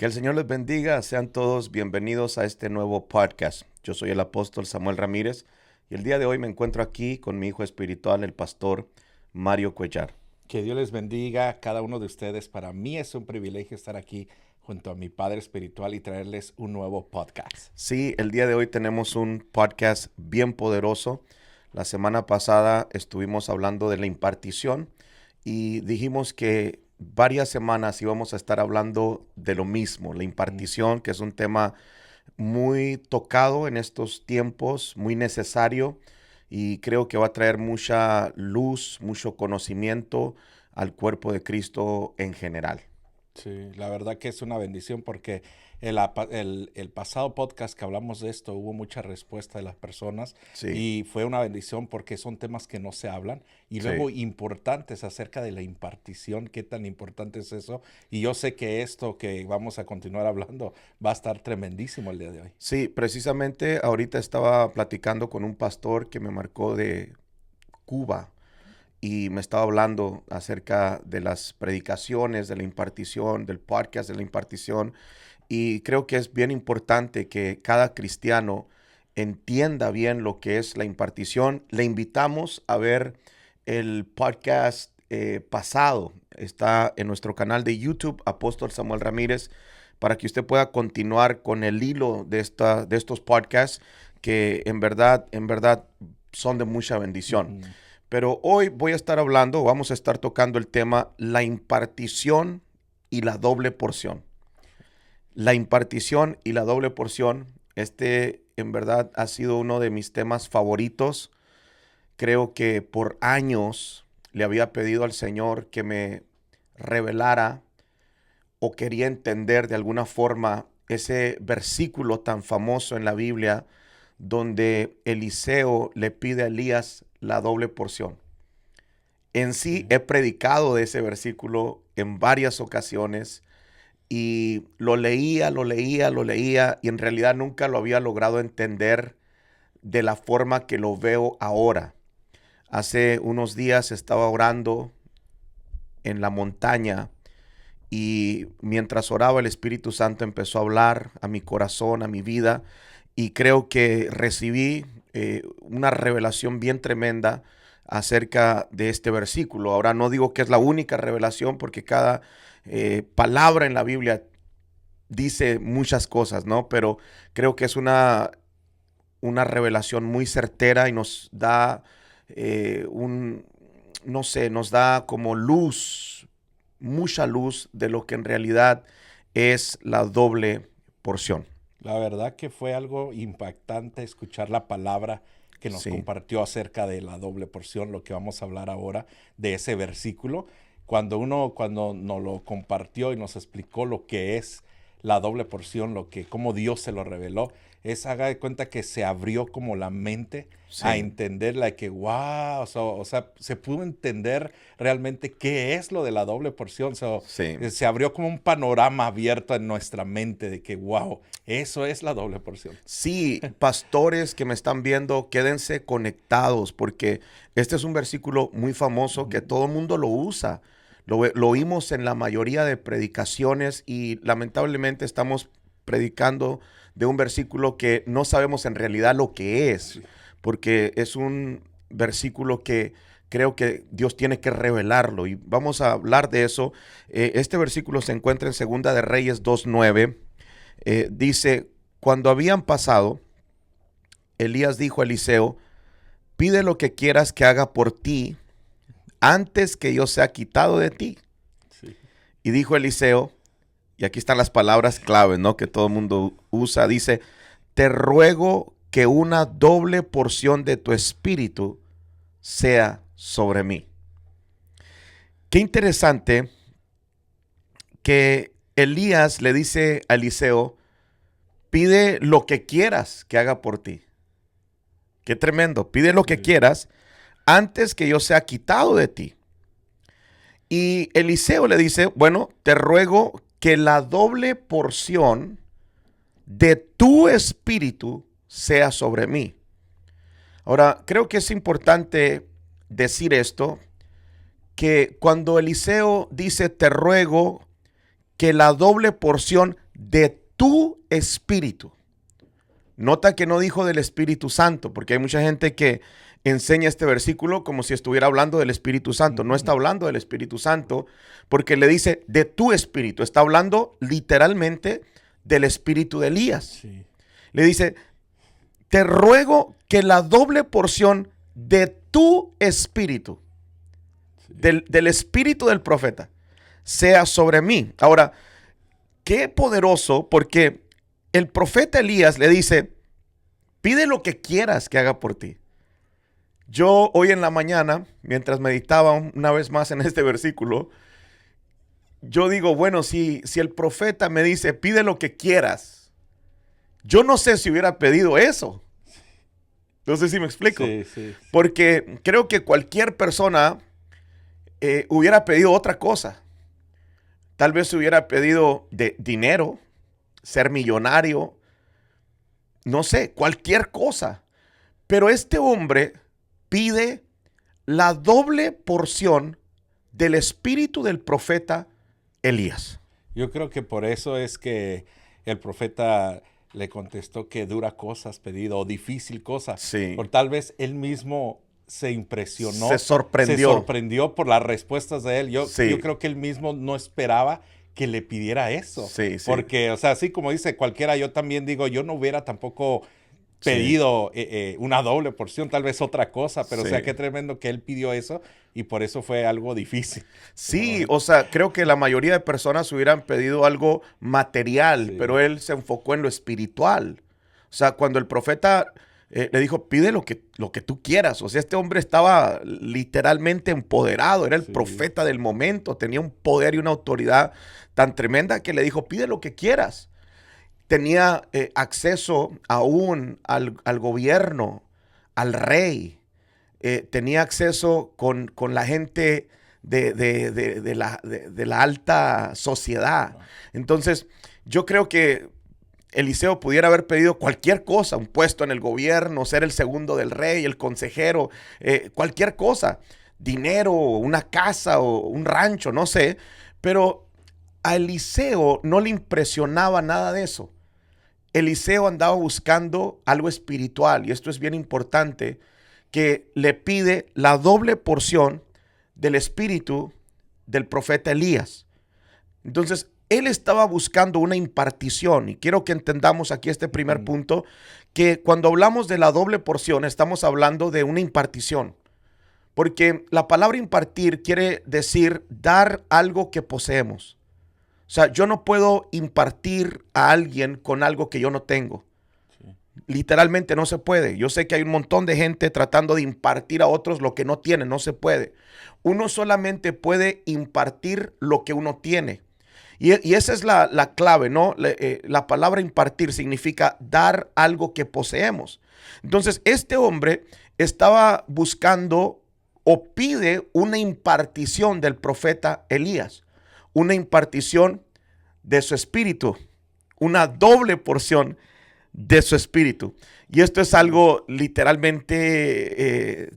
Que el Señor les bendiga, sean todos bienvenidos a este nuevo podcast. Yo soy el apóstol Samuel Ramírez y el día de hoy me encuentro aquí con mi hijo espiritual, el pastor Mario Cuellar. Que Dios les bendiga a cada uno de ustedes. Para mí es un privilegio estar aquí junto a mi Padre Espiritual y traerles un nuevo podcast. Sí, el día de hoy tenemos un podcast bien poderoso. La semana pasada estuvimos hablando de la impartición y dijimos que varias semanas íbamos a estar hablando de lo mismo, la impartición, que es un tema muy tocado en estos tiempos, muy necesario y creo que va a traer mucha luz, mucho conocimiento al cuerpo de Cristo en general. Sí, la verdad que es una bendición porque el pasado podcast que hablamos de esto hubo mucha respuesta de las personas Sí, y fue una bendición porque son temas que no se hablan y sí. luego importantes acerca de la impartición, qué tan importante es eso. Y yo sé que esto que vamos a continuar hablando va a estar tremendísimo el día de hoy. Sí, precisamente ahorita estaba platicando con un pastor que me marcó de Cuba y me estaba hablando acerca de las predicaciones, de la impartición, del podcast de la impartición. Y creo que es bien importante que cada cristiano entienda bien lo que es la impartición. Le invitamos a ver el podcast pasado. Está en nuestro canal de YouTube, Apóstol Samuel Ramírez, para que usted pueda continuar con el hilo de estos podcasts que en verdad son de mucha bendición. Ujú. Pero hoy vamos a estar tocando el tema la impartición y la doble porción. La impartición y la doble porción, en verdad ha sido uno de mis temas favoritos. Creo que por años le había pedido al Señor que me revelara o quería entender de alguna forma ese versículo tan famoso en la Biblia donde Eliseo le pide a Elías la doble porción. En sí he predicado de ese versículo en varias ocasiones y lo leía y en realidad nunca lo había logrado entender de la forma que lo veo ahora. Hace unos días estaba orando en la montaña y mientras oraba el Espíritu Santo empezó a hablar a mi corazón, a mi vida y creo que recibí una revelación bien tremenda acerca de este versículo. Ahora no digo que es la única revelación porque cada palabra en la Biblia dice muchas cosas, ¿no? Pero creo que es una revelación muy certera y nos da no sé, nos da como luz, mucha luz de lo que en realidad es la doble porción. La verdad que fue algo impactante escuchar la palabra que nos Sí, compartió acerca de la doble porción, lo que vamos a hablar ahora de ese versículo. Cuando nos lo compartió y nos explicó lo que es la doble porción, cómo Dios se lo reveló, haga de cuenta que se abrió como la mente a sí, entender que wow, o sea, se pudo entender realmente qué es lo de la doble porción. sí. Se abrió como un panorama abierto en nuestra mente de que wow, eso es la doble porción. Sí, pastores que me están viendo, quédense conectados porque este es un versículo muy famoso que todo el mundo lo usa. Lo oímos en la mayoría de predicaciones y lamentablemente estamos predicando de un versículo que no sabemos en realidad lo que es, Sí. porque es un versículo que creo que Dios tiene que revelarlo y vamos a hablar de eso. Este versículo se encuentra en Segunda de Reyes 2:9. Dice, cuando habían pasado, Elías dijo a Eliseo, pide lo que quieras que haga por ti antes que yo sea quitado de ti. Sí. Y dijo Eliseo, y aquí están las palabras claves, ¿no? Que todo el mundo usa. Dice, te ruego que una doble porción de tu espíritu sea sobre mí. Qué interesante que Elías le dice a Eliseo, pide lo que quieras que haga por ti. Qué tremendo. Pide lo que Sí. quieras antes que yo sea quitado de ti. Y Eliseo le dice, bueno, te ruego que la doble porción de tu espíritu sea sobre mí. Ahora, creo que es importante decir esto, que cuando Eliseo dice, te ruego que la doble porción de tu espíritu. Nota que no dijo del Espíritu Santo, porque hay mucha gente que enseña este versículo como si estuviera hablando del Espíritu Santo. No está hablando del Espíritu Santo, porque le dice de tu espíritu. Está hablando literalmente del espíritu de Elías. Sí. Le dice, te ruego que la doble porción de tu espíritu, Sí. del espíritu del profeta, sea sobre mí. Ahora, qué poderoso, porque el profeta Elías le dice, pide lo que quieras que haga por ti. Yo hoy en la mañana, mientras meditaba una vez más en este versículo, yo digo, bueno, si el profeta me dice, pide lo que quieras, yo no sé si hubiera pedido eso. No sé si me explico. Sí, sí. Porque creo que cualquier persona hubiera pedido otra cosa. Tal vez hubiera pedido dinero, ser millonario, no sé, cualquier cosa. Pero este hombre pide la doble porción del espíritu del profeta Elías. Yo creo que por eso es que el profeta le contestó que dura cosa has pedido o difícil cosa. Sí. Por tal vez él mismo se impresionó. Se sorprendió. Se sorprendió por las respuestas de él. Yo Sí. creo que él mismo no esperaba que le pidiera eso. Sí, sí. Porque, o sea, así como dice cualquiera, yo también digo, yo no hubiera tampoco Sí. pedido una doble porción, tal vez otra cosa, pero Sí. o sea, qué tremendo que él pidió eso y por eso fue algo difícil. Sí, o sea, creo que la mayoría de personas hubieran pedido algo material, Sí. pero él se enfocó en lo espiritual. O sea, cuando el profeta le dijo, pide lo que tú quieras. O sea, este hombre estaba literalmente empoderado, era el Sí. profeta del momento, tenía un poder y una autoridad tan tremenda que le dijo, pide lo que quieras. Tenía acceso aún al gobierno, al rey. Tenía acceso con la gente de la alta sociedad. Entonces, yo creo que Eliseo pudiera haber pedido cualquier cosa, un puesto en el gobierno, ser el segundo del rey, el consejero, cualquier cosa, dinero, una casa o un rancho, no sé, pero a Eliseo no le impresionaba nada de eso. Eliseo andaba buscando algo espiritual, y esto es bien importante, que le pide la doble porción del espíritu del profeta Elías. Entonces, él estaba buscando una impartición, y quiero que entendamos aquí este primer punto, que cuando hablamos de la doble porción, estamos hablando de una impartición, porque la palabra impartir quiere decir dar algo que poseemos. O sea, yo no puedo impartir a alguien con algo que yo no tengo. Literalmente no se puede. Yo sé que hay un montón de gente tratando de impartir a otros lo que no tienen. No se puede. Uno solamente puede impartir lo que uno tiene. Y esa es la clave, ¿no? La palabra impartir significa dar algo que poseemos. Entonces, este hombre estaba buscando o pide una impartición del profeta Elías. Una impartición de su espíritu. Una doble porción de su espíritu. Y esto es algo literalmente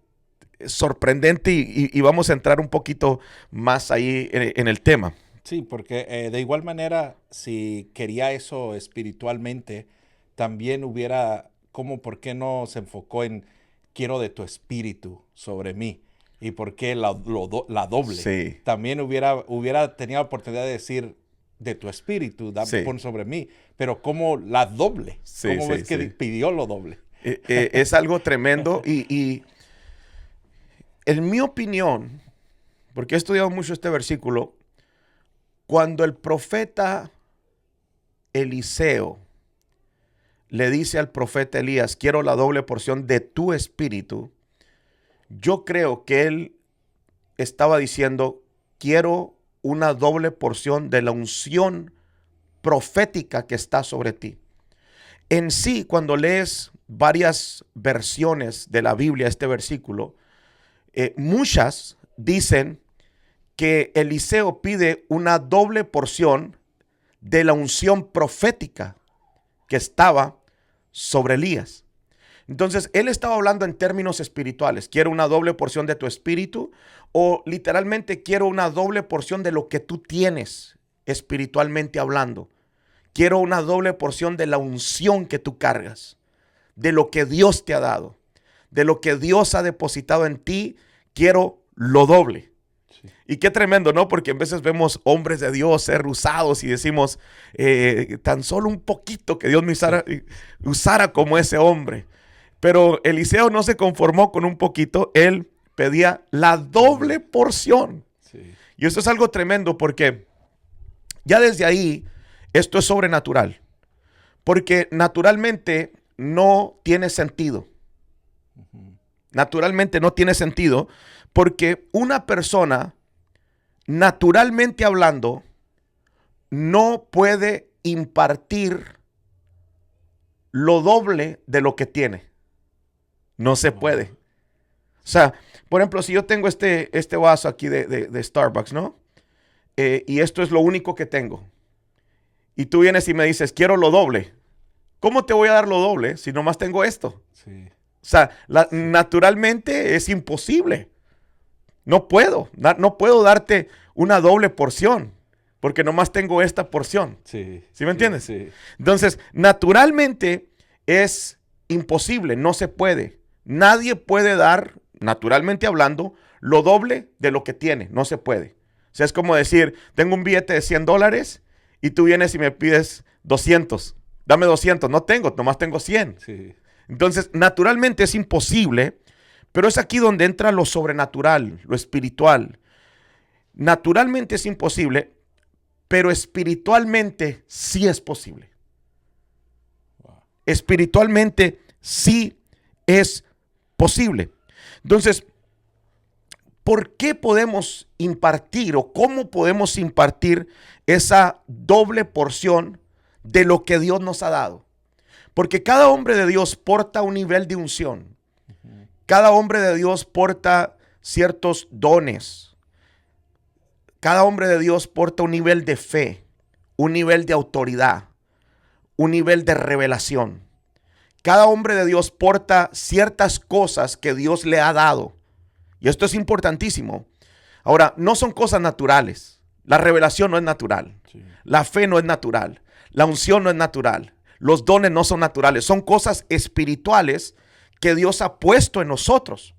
sorprendente y vamos a entrar un poquito más ahí en el tema. Sí, porque de igual manera, si quería eso espiritualmente, también hubiera, ¿por qué no se enfocó en quiero de tu espíritu sobre mí? ¿Y por qué la doble? Sí. También hubiera tenido la oportunidad de decir de tu espíritu, Sí. pon sobre mí, pero ¿cómo la doble? Sí, ¿Cómo sí, ves que sí. pidió lo doble? Es algo tremendo y en mi opinión, porque he estudiado mucho este versículo, cuando el profeta Eliseo le dice al profeta Elías, quiero la doble porción de tu espíritu, yo creo que él estaba diciendo, quiero una doble porción de la unción profética que está sobre ti. En sí, cuando lees varias versiones de la Biblia, este versículo, muchas dicen que Eliseo pide una doble porción de la unción profética que estaba sobre Elías. Entonces, él estaba hablando en términos espirituales. Quiero una doble porción de tu espíritu, o literalmente quiero una doble porción de lo que tú tienes espiritualmente hablando. quiero una doble porción de la unción que tú cargas, de lo que Dios te ha dado, de lo que Dios ha depositado en ti, quiero lo doble. Sí. Y qué tremendo, ¿no? Porque a veces vemos hombres de Dios ser usados y decimos, tan solo un poquito que Dios me usara como ese hombre. Pero Eliseo no se conformó con un poquito, él pedía la doble porción. Sí. Y esto es algo tremendo porque ya desde ahí esto es sobrenatural. Porque naturalmente no tiene sentido. Naturalmente no tiene sentido porque una persona, naturalmente hablando, no puede impartir lo doble de lo que tiene. No se puede. O sea, por ejemplo, si yo tengo este vaso aquí de Starbucks, ¿no? Y esto es lo único que tengo. Y tú vienes y me dices, quiero lo doble. ¿Cómo te voy a dar lo doble si nomás tengo esto? Sí. O sea, naturalmente es imposible. No puedo. No puedo darte una doble porción porque nomás tengo esta porción. Sí. ¿Sí me entiendes? Sí. Entonces, naturalmente es imposible. No se puede. Nadie puede dar, naturalmente hablando, lo doble de lo que tiene. No se puede. O sea, es como decir, tengo un billete de $100 y tú vienes y me pides 200. Dame 200. No tengo, nomás tengo 100. Sí. Entonces, naturalmente es imposible, pero es aquí donde entra lo sobrenatural, lo espiritual. Naturalmente es imposible, pero espiritualmente sí es posible. Wow. Espiritualmente sí es posible. Entonces, ¿por qué podemos impartir o cómo podemos impartir esa doble porción de lo que Dios nos ha dado? Porque cada hombre de Dios porta un nivel de unción. Cada hombre de Dios porta ciertos dones. Cada hombre de Dios porta un nivel de fe, un nivel de autoridad, un nivel de revelación. Cada hombre de Dios porta ciertas cosas que Dios le ha dado. Y esto es importantísimo. Ahora, no son cosas naturales. La revelación no es natural. Sí. La fe no es natural. La unción no es natural. Los dones no son naturales. Son cosas espirituales que Dios ha puesto en nosotros.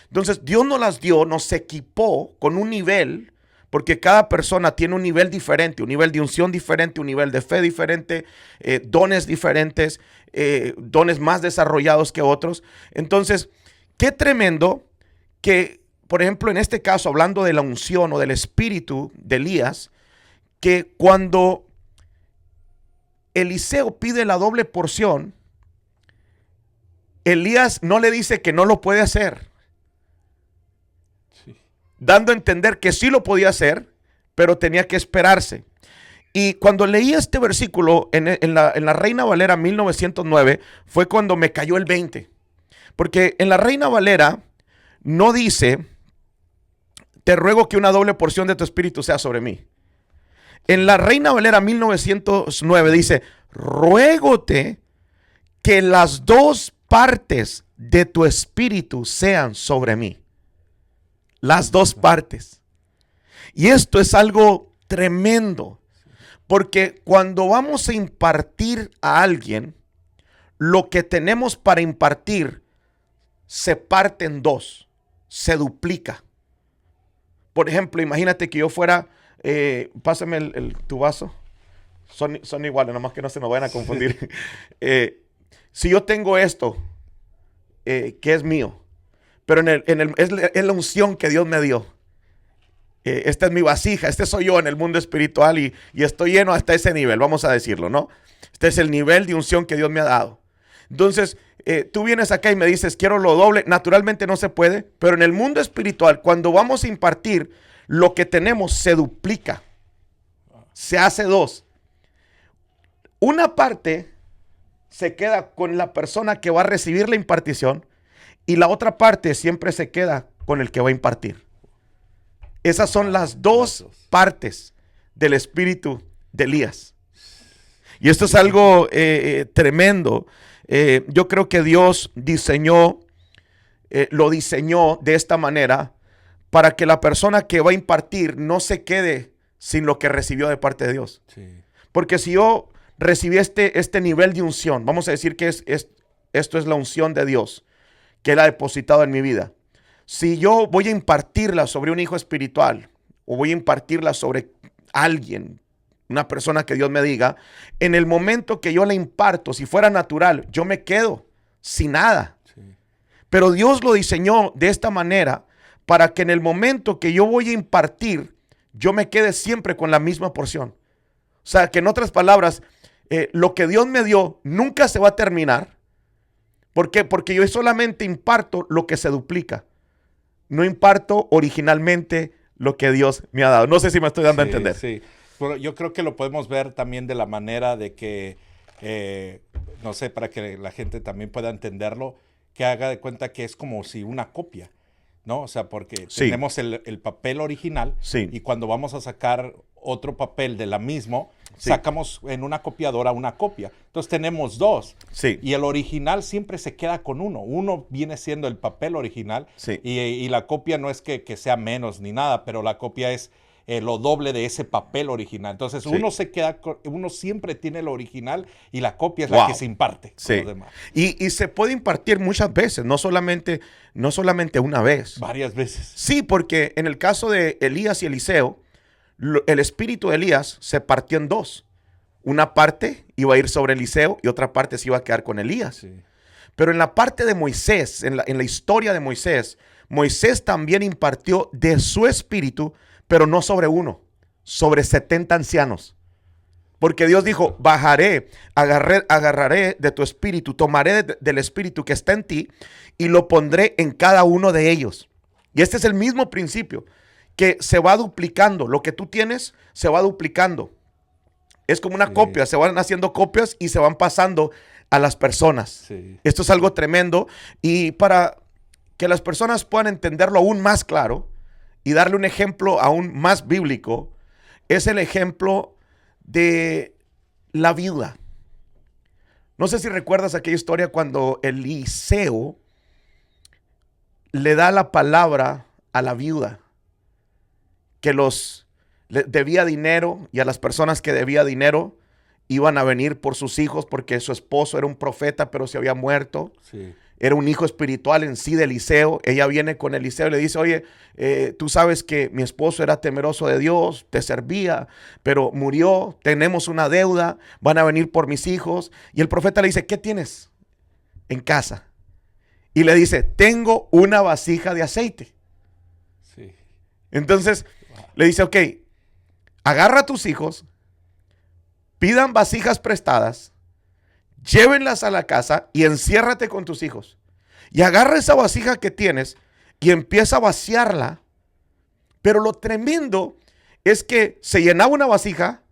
Entonces, Dios nos las dio, nos equipó con un nivel, porque cada persona tiene un nivel diferente, un nivel de unción diferente, un nivel de fe diferente, dones diferentes, dones más desarrollados que otros. Entonces, qué tremendo que, por ejemplo, en este caso, hablando de la unción o del espíritu de Elías, que cuando Eliseo pide la doble porción, Elías no le dice que no lo puede hacer, sí, dando a entender que sí lo podía hacer, pero tenía que esperarse. Y cuando leí este versículo en la Reina Valera 1909, fue cuando me cayó el 20. Porque en la Reina Valera no dice, te ruego que una doble porción de tu espíritu sea sobre mí. En la Reina Valera 1909 dice, ruégote que las dos partes de tu espíritu sean sobre mí. Las dos partes. Y esto es algo tremendo. Porque cuando vamos a impartir a alguien, lo que tenemos para impartir se parte en dos, se duplica. Por ejemplo, imagínate que yo fuera, pásame tu vaso, son iguales, nomás que no se nos vayan a confundir. Si yo tengo esto, que es mío, pero es la unción que Dios me dio. Esta es mi vasija, este soy yo en el mundo espiritual y estoy lleno hasta ese nivel, vamos a decirlo, ¿no? Este es el nivel de unción que Dios me ha dado. Entonces, tú vienes acá y me dices, quiero lo doble. Naturalmente no se puede, pero en el mundo espiritual, cuando vamos a impartir, lo que tenemos se duplica, se hace dos. Una parte se queda con la persona que va a recibir la impartición y la otra parte siempre se queda con el que va a impartir. Esas son las dos partes del espíritu de Elías. Y esto es algo tremendo. Yo creo que Dios lo diseñó de esta manera para que la persona que va a impartir no se quede sin lo que recibió de parte de Dios. Sí. Porque si yo recibí este nivel de unción. Vamos a decir que esto es la unción de Dios que Él ha depositado en mi vida. Si yo voy a impartirla sobre un hijo espiritual o voy a impartirla sobre alguien, una persona que Dios me diga, en el momento que yo la imparto, si fuera natural, yo me quedo sin nada. Sí. Pero Dios lo diseñó de esta manera para que en el momento que yo voy a impartir, yo me quede siempre con la misma porción. O sea, que en otras palabras, lo que Dios me dio nunca se va a terminar. ¿Por qué? Porque yo solamente imparto lo que se duplica. No imparto originalmente lo que Dios me ha dado. No sé si me estoy dando a entender. Sí. Pero yo creo que lo podemos ver también de la manera de que, no sé, para que la gente también pueda entenderlo, que haga de cuenta que es como si una copia, ¿no? O sea, porque tenemos el papel original y cuando vamos a sacar otro papel de la mismo, sacamos en una copiadora una copia. Entonces tenemos dos. Y el original siempre se queda con uno. Uno viene siendo el papel original y la copia no es que sea menos ni nada, pero la copia es lo doble de ese papel original. Entonces uno se queda, uno siempre tiene el original y la copia es la que se imparte con los demás. Y se puede impartir muchas veces, no solamente una vez. Varias veces. Sí, porque en el caso de Elías y Eliseo, el espíritu de Elías se partió en dos. Una parte iba a ir sobre Eliseo y otra parte se iba a quedar con Elías. Sí. Pero en la parte de Moisés, en la historia de Moisés, Moisés también impartió de su espíritu, pero no sobre uno, sobre 70 ancianos. Porque Dios dijo, bajaré, agarraré de tu espíritu, tomaré del espíritu que está en ti y lo pondré en cada uno de ellos. Y este es el mismo principio, que se va duplicando. Lo que tú tienes se va duplicando. Es como una copia, se van haciendo copias y se van pasando a las personas. Esto es algo tremendo. Y para que las personas puedan entenderlo aún más claro y darle un ejemplo aún más bíblico, es el ejemplo de la viuda. No sé si recuerdas aquella historia cuando Eliseo le da la palabra a la viuda que le debía dinero, y a las personas que debía dinero iban a venir por sus hijos porque su esposo era un profeta pero se había muerto. Era un hijo espiritual en sí de Eliseo. Ella viene con Eliseo y le dice, oye, tú sabes que mi esposo era temeroso de Dios, te servía, pero murió, tenemos una deuda, van a venir por mis hijos. Y el profeta le dice, ¿qué tienes en casa? Y le dice, tengo una vasija de aceite. Entonces le dice, ok, agarra a tus hijos, pidan vasijas prestadas, llévenlas a la casa y enciérrate con tus hijos. Y agarra esa vasija que tienes y empieza a vaciarla. Pero lo tremendo es que se llenaba una vasija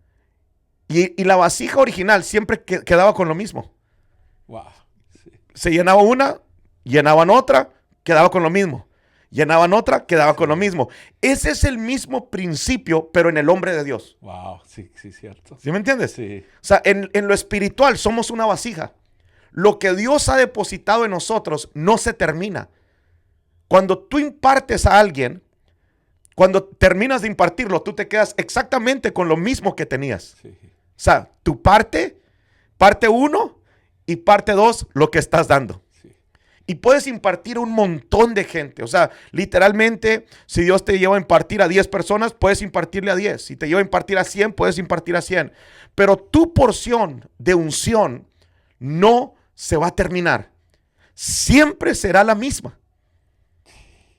y la vasija original siempre quedaba con lo mismo. Se llenaba una, llenaban otra, quedaba con lo mismo. Llenaban otra, quedaba con lo mismo. Ese es el mismo principio, pero en el hombre de Dios. Sí, cierto. ¿Sí me entiendes? Sí. O sea, en lo espiritual somos una vasija. Lo que Dios ha depositado en nosotros no se termina. Cuando tú impartes a alguien, cuando terminas de impartirlo, tú te quedas exactamente con lo mismo que tenías. O sea, tu parte 1 y parte 2, lo que estás dando. Y puedes impartir a un montón de gente. O sea, literalmente, si Dios te lleva a impartir a 10 personas, puedes impartirle a 10. Si te lleva a impartir a 100, puedes impartir a 100. Pero tu porción de unción no se va a terminar. Siempre será la misma.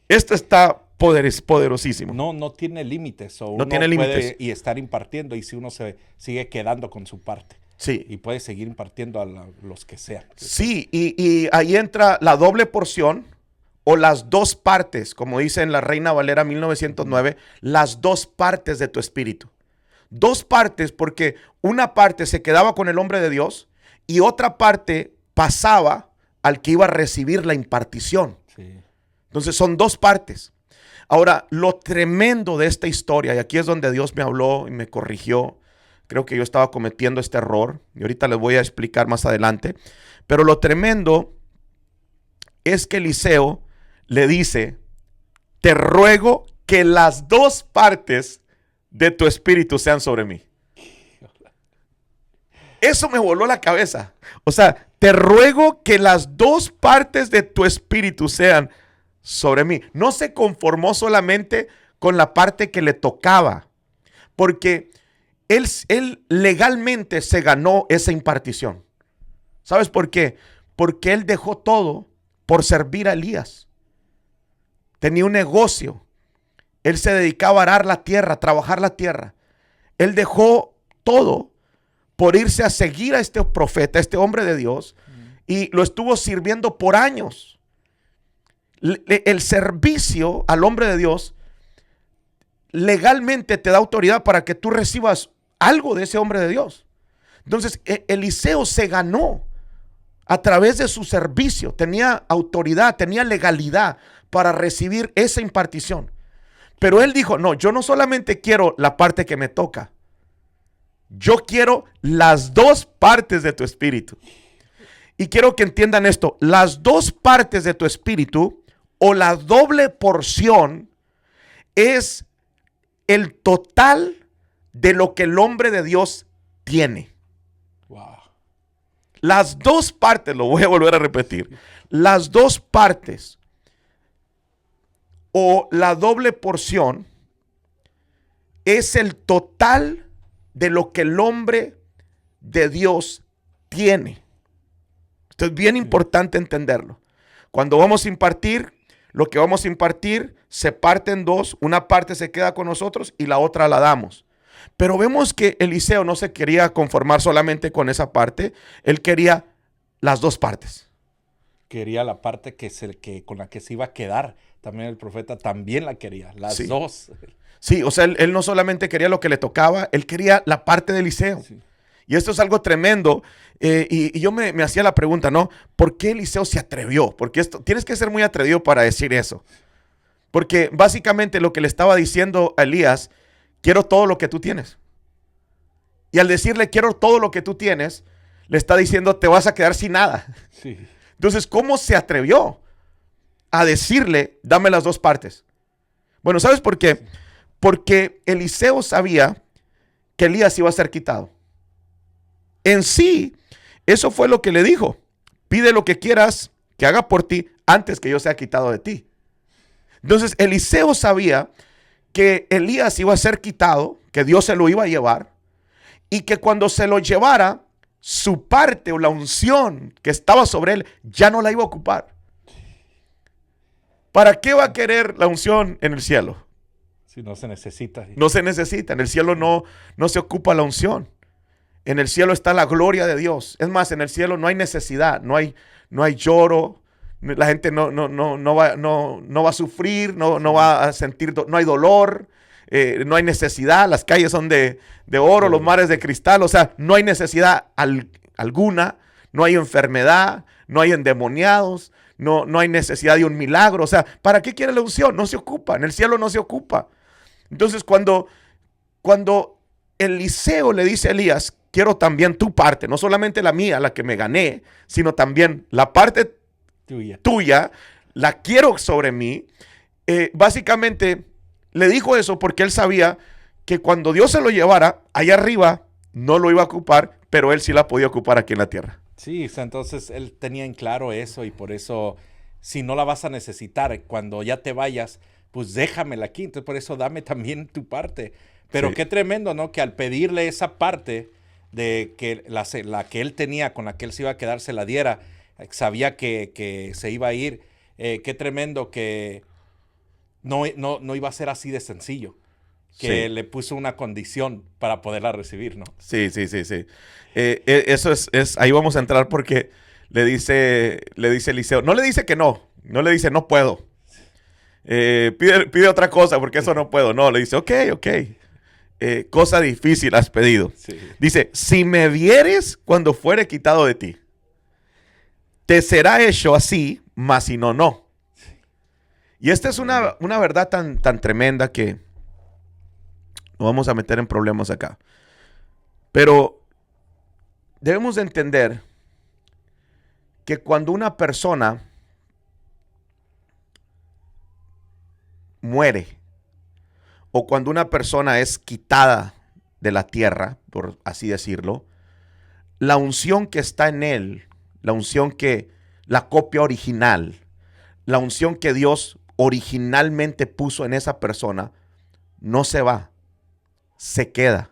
Esto está poderosísimo. No tiene límites. No tiene límites. Y estar impartiendo, y si uno se sigue quedando con su parte. Sí. Y puede seguir impartiendo a los que sean. Sí, y ahí entra la doble porción o las dos partes, como dice en la Reina Valera 1909, las dos partes de tu espíritu. Dos partes, porque una parte se quedaba con el hombre de Dios y otra parte pasaba al que iba a recibir la impartición. Entonces son dos partes. Ahora, lo tremendo de esta historia, y aquí es donde Dios me habló y me corrigió. Creo que yo estaba cometiendo este error y ahorita les voy a explicar más adelante. Pero lo tremendo es que Eliseo le dice, te ruego que las dos partes de tu espíritu sean sobre mí. Eso me voló la cabeza. O sea, te ruego que las dos partes de tu espíritu sean sobre mí. No se conformó solamente con la parte que le tocaba, porque él legalmente se ganó esa impartición. ¿Sabes por qué? Porque él dejó todo por servir a Elías. Tenía un negocio. Él se dedicaba a arar la tierra, a trabajar la tierra. Él dejó todo por irse a seguir a este profeta, a este hombre de Dios, y lo estuvo sirviendo por años. El servicio al hombre de Dios legalmente te da autoridad para que tú recibas algo de ese hombre de Dios. Entonces, Eliseo se ganó a través de su servicio. Tenía autoridad, tenía legalidad para recibir esa impartición. Pero él dijo, no, yo no solamente quiero la parte que me toca. Yo quiero las dos partes de tu espíritu. Y quiero que entiendan esto. Las dos partes de tu espíritu o la doble porción es el total de lo que el hombre de Dios tiene. Wow. Las dos partes, lo voy a volver a repetir. Las dos partes o la doble porción es el total de lo que el hombre de Dios tiene. Esto es bien importante entenderlo. Cuando vamos a impartir, lo que vamos a impartir se parte en dos. Una parte se queda con nosotros y la otra la damos. Pero vemos que Eliseo no se quería conformar solamente con esa parte. Él quería las dos partes. Quería la parte con la que se iba a quedar. También el profeta también la quería, las dos. Sí, o sea, él no solamente quería lo que le tocaba, él quería la parte de Eliseo. Sí. Y esto es algo tremendo. Y yo me hacía la pregunta, ¿no? ¿Por qué Eliseo se atrevió? Porque tienes que ser muy atrevido para decir eso. Porque básicamente lo que le estaba diciendo a Elías, quiero todo lo que tú tienes. Y al decirle quiero todo lo que tú tienes, le está diciendo te vas a quedar sin nada. Sí. Entonces, ¿cómo se atrevió a decirle dame las dos partes? Bueno, ¿sabes por qué? Sí. Porque Eliseo sabía que Elías iba a ser quitado. En sí, eso fue lo que le dijo. Pide lo que quieras que haga por ti antes que yo sea quitado de ti. Entonces, Eliseo sabía que Elías iba a ser quitado, que Dios se lo iba a llevar, y que cuando se lo llevara, su parte o la unción que estaba sobre él ya no la iba a ocupar. ¿Para qué va a querer la unción en el cielo? Si no se necesita. No se necesita. En el cielo no se ocupa la unción. En el cielo está la gloria de Dios. Es más, en el cielo no hay necesidad, no hay lloro. La gente no va a sufrir, no va a sentir, no hay dolor, no hay necesidad. Las calles son de oro, los mares de cristal. O sea, no hay necesidad alguna, no hay enfermedad, no hay endemoniados, no hay necesidad de un milagro. O sea, ¿para qué quiere la unción? No se ocupa, en el cielo no se ocupa. Entonces, cuando Eliseo le dice a Elías, quiero también tu parte, no solamente la mía, la que me gané, sino también la parte tuya, la quiero sobre mí. Básicamente le dijo eso porque él sabía que cuando Dios se lo llevara, allá arriba no lo iba a ocupar, pero él sí la podía ocupar aquí en la tierra. Sí, entonces él tenía en claro eso y por eso, si no la vas a necesitar, cuando ya te vayas, pues déjamela aquí. Entonces por eso dame también tu parte. Pero sí. Qué tremendo, ¿no? Que al pedirle esa parte de que la que él tenía, con la que él se iba a quedar, se la diera, sabía que se iba a ir. Qué tremendo que no iba a ser así de sencillo. Que sí. Le puso una condición para poderla recibir, ¿no? Sí. Eso es, ahí vamos a entrar porque le dice Eliseo, no le dice que no le dice no puedo. Pide otra cosa porque eso no puedo. No, le dice ok. Cosa difícil has pedido. Sí. Dice, si me vieres cuando fuere quitado de ti, te será hecho así, mas si no, no. Sí. Y esta es una verdad tan tremenda que nos vamos a meter en problemas acá. Pero debemos de entender que cuando una persona muere, o cuando una persona es quitada de la tierra, por así decirlo, la unción que está en él, la copia original, la unción que Dios originalmente puso en esa persona, no se va, se queda.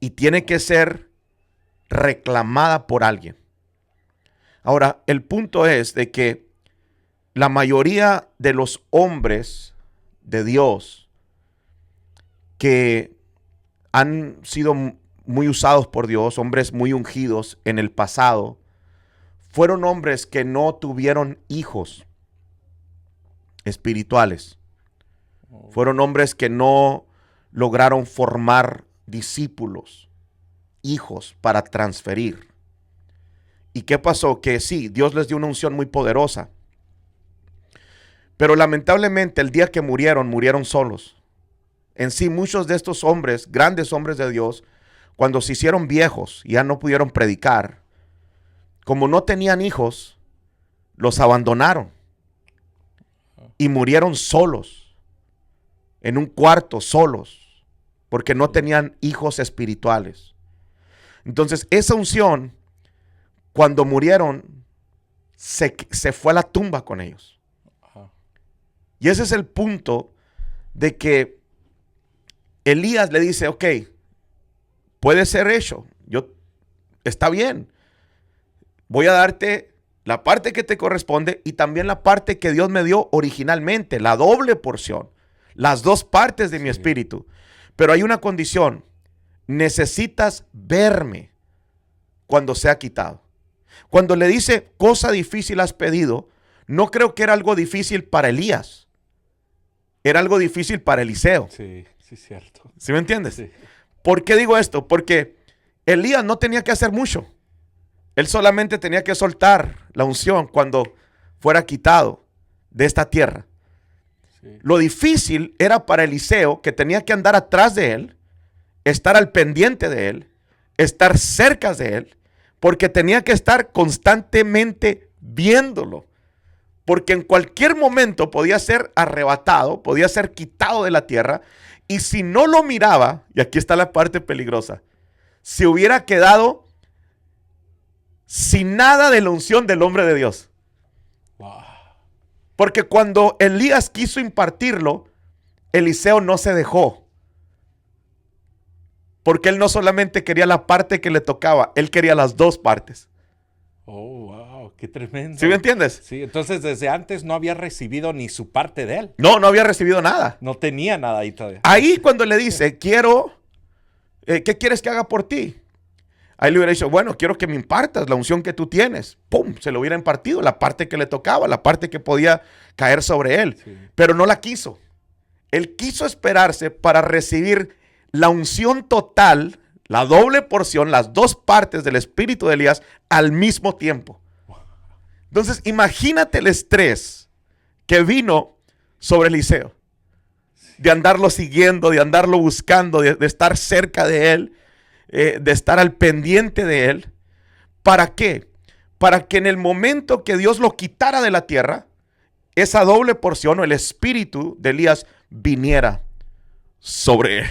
Y tiene que ser reclamada por alguien. Ahora, el punto es de que la mayoría de los hombres de Dios que han sido muy usados por Dios, hombres muy ungidos en el pasado, fueron hombres que no tuvieron hijos espirituales. Fueron hombres que no lograron formar discípulos, hijos para transferir. ¿Y qué pasó? Que sí, Dios les dio una unción muy poderosa. Pero lamentablemente el día que murieron solos. En sí, muchos de estos hombres, grandes hombres de Dios, cuando se hicieron viejos y ya no pudieron predicar, como no tenían hijos, los abandonaron. Y murieron solos, en un cuarto solos, porque no tenían hijos espirituales. Entonces, esa unción, cuando murieron, se fue a la tumba con ellos. Y ese es el punto de que Elías le dice, ok, puede ser hecho, está bien, voy a darte la parte que te corresponde y también la parte que Dios me dio originalmente, la doble porción, las dos partes de mi espíritu. Pero hay una condición, necesitas verme cuando sea quitado. Cuando le dice, cosa difícil has pedido, no creo que era algo difícil para Elías, era algo difícil para Eliseo. Sí, sí, cierto. ¿Sí me entiendes? Sí. ¿Por qué digo esto? Porque Elías no tenía que hacer mucho. Él solamente tenía que soltar la unción cuando fuera quitado de esta tierra. Sí. Lo difícil era para Eliseo, que tenía que andar atrás de él, estar al pendiente de él, estar cerca de él, porque tenía que estar constantemente viéndolo. Porque en cualquier momento podía ser arrebatado, podía ser quitado de la tierra. Y si no lo miraba, y aquí está la parte peligrosa, se hubiera quedado sin nada de la unción del hombre de Dios. Wow. Porque cuando Elías quiso impartirlo, Eliseo no se dejó. Porque él no solamente quería la parte que le tocaba, él quería las dos partes. Oh, wow, qué tremendo. ¿Sí me entiendes? Sí, entonces desde antes no había recibido ni su parte de él. No había recibido nada. No tenía nada ahí todavía. Ahí cuando le dice, ¿qué quieres que haga por ti? Ahí le hubiera dicho, bueno, quiero que me impartas la unción que tú tienes. ¡Pum! Se lo hubiera impartido, la parte que le tocaba, la parte que podía caer sobre él. Sí. Pero no la quiso. Él quiso esperarse para recibir la unción total, la doble porción, las dos partes del espíritu de Elías al mismo tiempo. Entonces, imagínate el estrés que vino sobre Eliseo. De andarlo siguiendo, de andarlo buscando, de estar cerca de él, de estar al pendiente de él. ¿Para qué? Para que en el momento que Dios lo quitara de la tierra, esa doble porción o el espíritu de Elías viniera sobre él.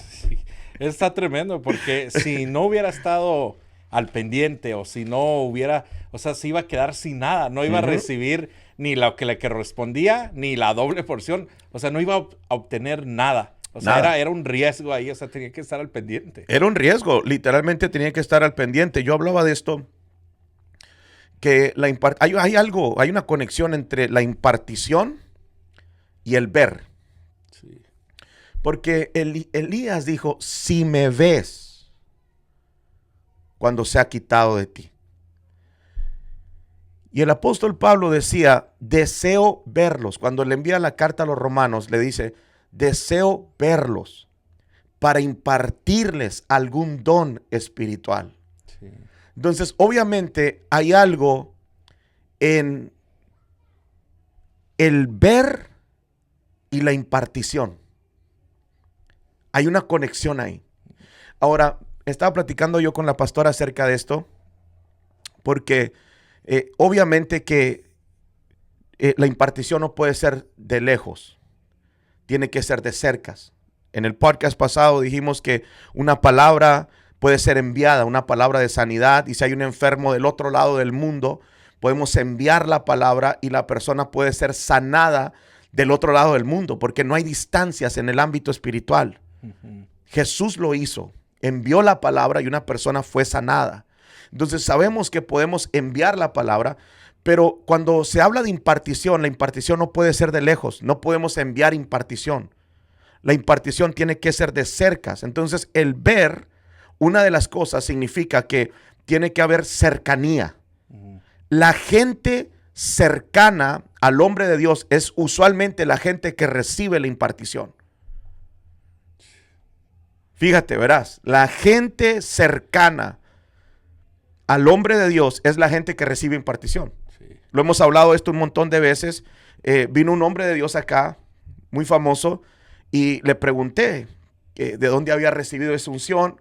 Sí, está tremendo porque si no hubiera estado al pendiente o si no hubiera, o sea, se iba a quedar sin nada, no iba a recibir ni lo que le correspondía, ni la doble porción, o sea, no iba a obtener nada. O sea, era un riesgo ahí, o sea, tenía que estar al pendiente. Era un riesgo, literalmente tenía que estar al pendiente. Yo hablaba de esto, que hay una conexión entre la impartición y el ver. Sí. Porque Elías dijo, si me ves cuando sea quitado de ti. Y el apóstol Pablo decía, deseo verlos. Cuando le envía la carta a los romanos, le dice, deseo verlos para impartirles algún don espiritual. Sí. Entonces, obviamente, hay algo en el ver y la impartición. Hay una conexión ahí. Ahora, estaba platicando yo con la pastora acerca de esto, porque obviamente que la impartición no puede ser de lejos, tiene que ser de cercas. En el podcast pasado dijimos que una palabra puede ser enviada, una palabra de sanidad. Y si hay un enfermo del otro lado del mundo, podemos enviar la palabra y la persona puede ser sanada del otro lado del mundo, porque no hay distancias en el ámbito espiritual. Jesús lo hizo, envió la palabra y una persona fue sanada. Entonces sabemos que podemos enviar la palabra, pero cuando se habla de impartición, la impartición no puede ser de lejos, no podemos enviar impartición. La impartición tiene que ser de cerca. Entonces el ver, una de las cosas significa que tiene que haber cercanía. La gente cercana al hombre de Dios es usualmente la gente que recibe la impartición. Fíjate, verás, la gente cercana al hombre de Dios es la gente que recibe impartición. Sí. Lo hemos hablado esto un montón de veces. Vino un hombre de Dios acá, muy famoso, y le pregunté de dónde había recibido esa unción.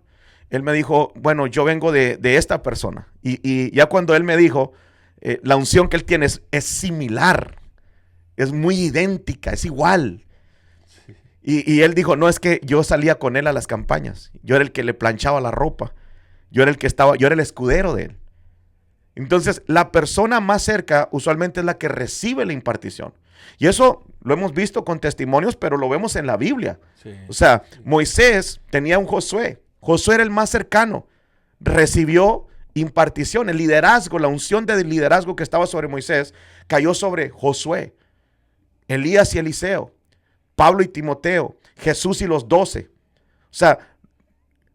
Él me dijo, bueno, yo vengo de esta persona. Y ya cuando él me dijo, la unción que él tiene es similar, es muy idéntica, es igual. Sí. Y él dijo, no, es que yo salía con él a las campañas. Yo era el que le planchaba la ropa. Yo era el escudero de él. Entonces, la persona más cerca usualmente es la que recibe la impartición. Y eso lo hemos visto con testimonios, pero lo vemos en la Biblia. Sí. O sea, Moisés tenía un Josué. Josué era el más cercano. Recibió impartición, el liderazgo, la unción de liderazgo que estaba sobre Moisés cayó sobre Josué, Elías y Eliseo, Pablo y Timoteo, Jesús y los 12. O sea,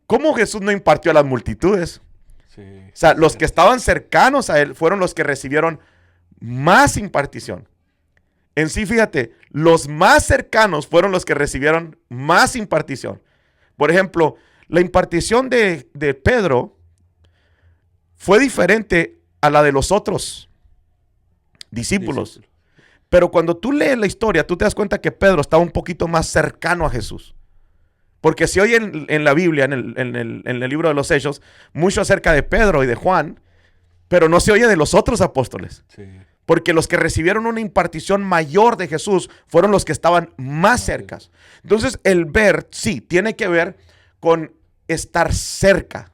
¿cómo Jesús no impartió a las multitudes? Sí, o sea, los que estaban cercanos a él fueron los que recibieron más impartición. En sí, fíjate, los más cercanos fueron los que recibieron más impartición. Por ejemplo, la impartición de Pedro fue diferente a la de los otros discípulos. Pero cuando tú lees la historia, tú te das cuenta que Pedro estaba un poquito más cercano a Jesús. Porque se oye en la Biblia, en el libro de los Hechos, mucho acerca de Pedro y de Juan, pero no se oye de los otros apóstoles. Sí. Porque los que recibieron una impartición mayor de Jesús fueron los que estaban más cercas. Entonces, el ver, sí, tiene que ver con estar cerca.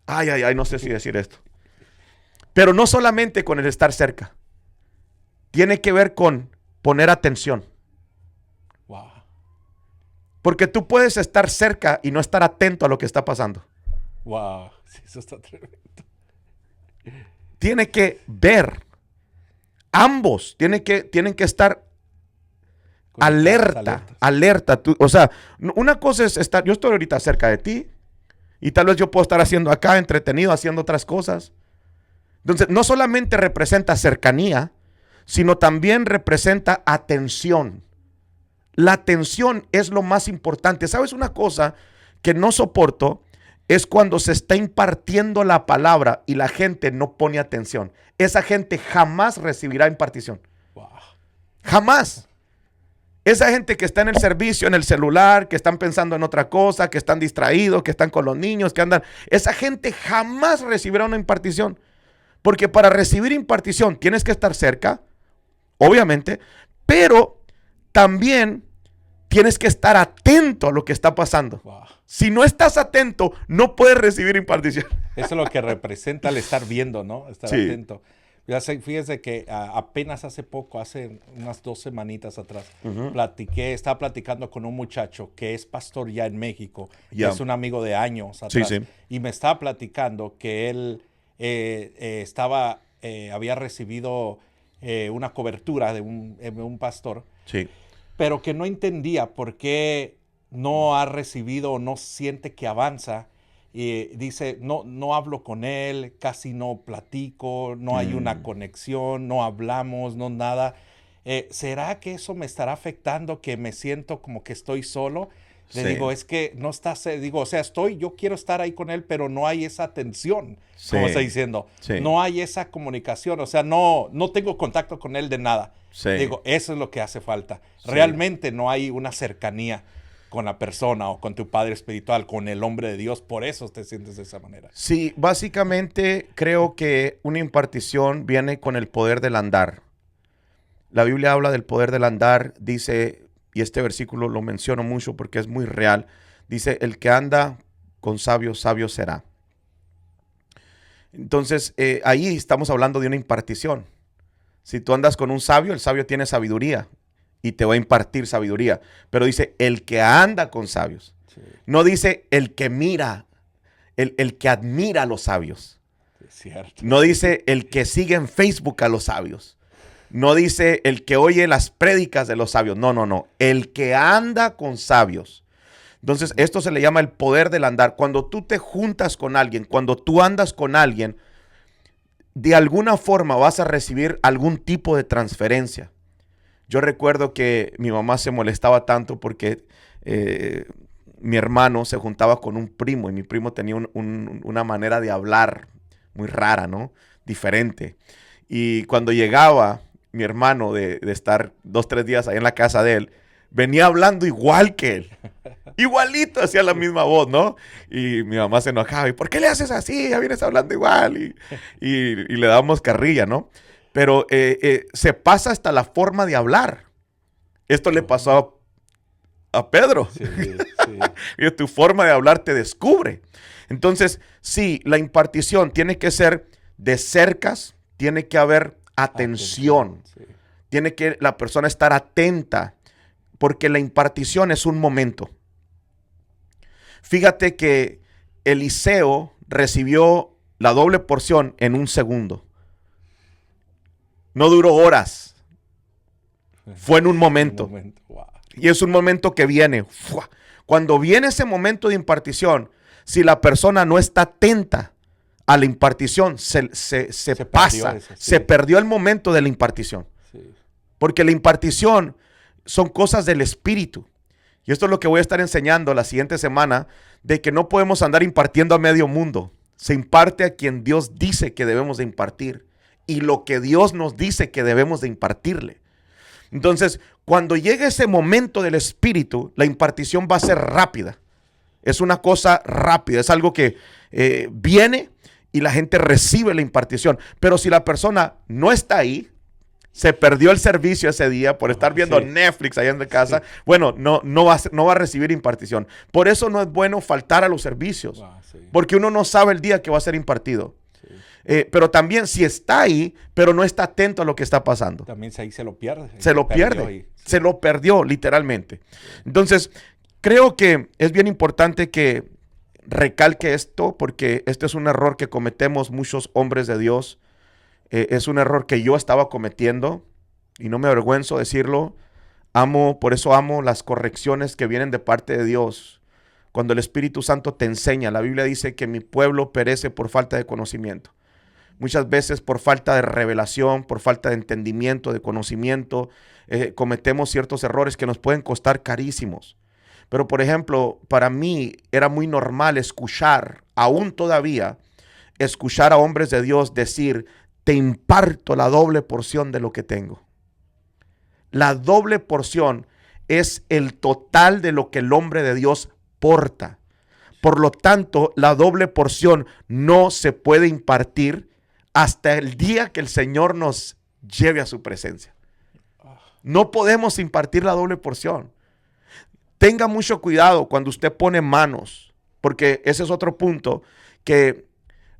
Ay, no sé si decir esto. Pero no solamente con el estar cerca. Tiene que ver con poner atención. Wow. Porque tú puedes estar cerca y no estar atento a lo que está pasando. Wow, sí, eso está tremendo. Tiene que ver. Ambos tienen que estar alerta. O sea, una cosa es estar, yo estoy ahorita cerca de ti y tal vez yo puedo estar haciendo acá entretenido, haciendo otras cosas. Entonces, no solamente representa cercanía, sino también representa atención. La atención es lo más importante. ¿Sabes una cosa que no soporto? Es cuando se está impartiendo la palabra y la gente no pone atención. Esa gente jamás recibirá impartición. Wow. Jamás. Esa gente que está en el servicio, en el celular, que están pensando en otra cosa, que están distraídos, que están con los niños, que andan. Esa gente jamás recibirá una impartición. Porque para recibir impartición tienes que estar cerca, obviamente, pero también tienes que estar atento a lo que está pasando. Wow. Si no estás atento, no puedes recibir impartición. Eso es lo que representa el estar viendo, ¿no? Estar atento. Fíjese que apenas hace poco, hace unas 2 semanitas atrás, estaba platicando con un muchacho que es pastor ya en México, que es un amigo de años atrás, y me estaba platicando que él había recibido una cobertura de un pastor, pero que no entendía por qué no ha recibido o no siente que avanza. Y dice, no hablo con él, casi no platico, no hay una conexión, no hablamos, no nada. ¿Será que eso me estará afectando, que me siento como que estoy solo? Le digo, es que no estás, yo quiero estar ahí con él, pero no hay esa atención, como está diciendo. No hay esa comunicación, o sea, no tengo contacto con él de nada. Digo, eso es lo que hace falta. Realmente no hay una cercanía con la persona o con tu padre espiritual, con el hombre de Dios, por eso te sientes de esa manera. Sí, básicamente creo que una impartición viene con el poder del andar. La Biblia habla del poder del andar, dice, y este versículo lo menciono mucho porque es muy real, dice, el que anda con sabios, sabio será. Entonces, ahí estamos hablando de una impartición. Si tú andas con un sabio, el sabio tiene sabiduría y te va a impartir sabiduría. Pero dice, el que anda con sabios. Sí, No dice el que mira, el que admira a los sabios. es cierto. No dice el que sigue en Facebook a los sabios. No dice el que oye las prédicas de los sabios. No, no, no. El que anda con sabios. Entonces, esto se le llama el poder del andar. Cuando tú te juntas con alguien, cuando tú andas con alguien, de alguna forma vas a recibir algún tipo de transferencia. Yo recuerdo que mi mamá se molestaba tanto porque mi hermano se juntaba con un primo y mi primo tenía una manera de hablar muy rara, ¿no? Diferente. Y cuando llegaba mi hermano de estar 2, 3 días ahí en la casa de él, venía hablando igual que él. Igualito, hacía la misma voz, ¿no? Y mi mamá se enojaba. ¿Y por qué le haces así? Ya vienes hablando igual. Y le damos carrilla, ¿no? Pero se pasa hasta la forma de hablar. Esto le pasó a Pedro. Sí, sí. Y tu forma de hablar te descubre. Entonces, sí, la impartición tiene que ser de cercas, tiene que haber atención. Sí. Tiene que la persona estar atenta, porque la impartición es un momento. Fíjate que Eliseo recibió la doble porción en un segundo. No duró horas. Fue en un momento. Wow. Y es un momento que viene. ¡Fua! Cuando viene ese momento de impartición, si la persona no está atenta a la impartición, se pasa. Eso, sí. Se perdió el momento de la impartición. Sí. Porque la impartición son cosas del espíritu. Y esto es lo que voy a estar enseñando la siguiente semana, de que no podemos andar impartiendo a medio mundo. Se imparte a quien Dios dice que debemos de impartir y lo que Dios nos dice que debemos de impartirle. Entonces, cuando llegue ese momento del espíritu, la impartición va a ser rápida. Es una cosa rápida, es algo que viene y la gente recibe la impartición. Pero si la persona no está ahí, se perdió el servicio ese día por estar viendo Sí. Netflix allá en casa, Sí. bueno, no va a recibir impartición. Por eso no es bueno faltar a los servicios, Wow, sí. porque uno no sabe el día que va a ser impartido. Sí. Pero también si está ahí, pero no está atento a lo que está pasando, También ahí se lo pierde. se lo perdió pierde, ahí. Sí. se lo perdió literalmente. Entonces, creo que es bien importante que recalque esto, porque este es un error que cometemos muchos hombres de Dios. Es un error que yo estaba cometiendo y no me avergüenzo decirlo. Por eso amo las correcciones que vienen de parte de Dios. Cuando el Espíritu Santo te enseña, la Biblia dice que mi pueblo perece por falta de conocimiento. Muchas veces por falta de revelación, por falta de entendimiento, de conocimiento, cometemos ciertos errores que nos pueden costar carísimos. Pero, por ejemplo, para mí era muy normal escuchar, aún todavía, escuchar a hombres de Dios decir: te imparto la doble porción de lo que tengo. La doble porción es el total de lo que el hombre de Dios porta. Por lo tanto, la doble porción no se puede impartir hasta el día que el Señor nos lleve a su presencia. No podemos impartir la doble porción. Tenga mucho cuidado cuando usted pone manos, porque ese es otro punto, que